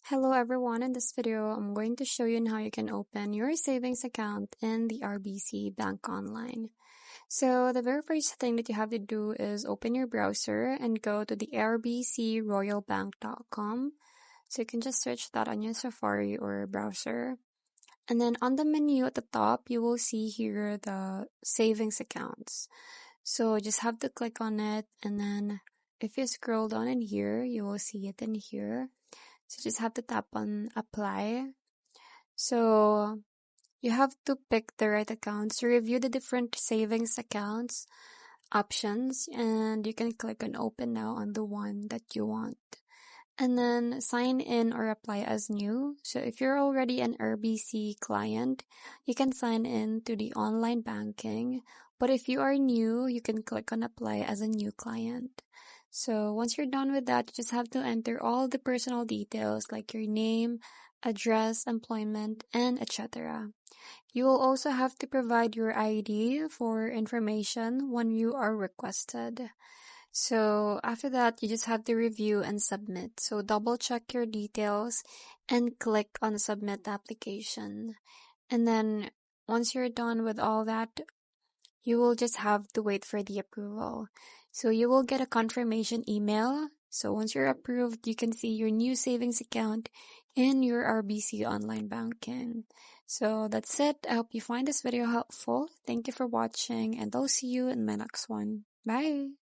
Hello everyone, in this video I'm going to show you on how you can open your savings account in the RBC Bank online. So the very first thing that you have to do is open your browser and go to the rbcroyalbank.com. So you can just search that on your Safari or browser. And then on the menu at the top, you will see here the savings accounts. So just have to click on it, and then if you scroll down in here, you will see it in here. So just have to tap on apply. So you have to pick the right accounts to review the different savings accounts options, and you can click on open now on the one that you want. And then sign in or apply as new. So if you're already an RBC client, you can sign in to the online banking. But if you are new, you can click on apply as a new client. So once you're done with that, you just have to enter all the personal details like your name, address, employment, and etc. You will also have to provide your ID for information when you are requested. So after that, you just have to review and submit. So double check your details and click on submit application. And then once you're done with all that, you will just have to wait for the approval. So you will get a confirmation email. So once you're approved, you can see your new savings account in your RBC online banking. So that's it. I hope you find this video helpful. Thank you for watching, and I'll see you in my next one. Bye!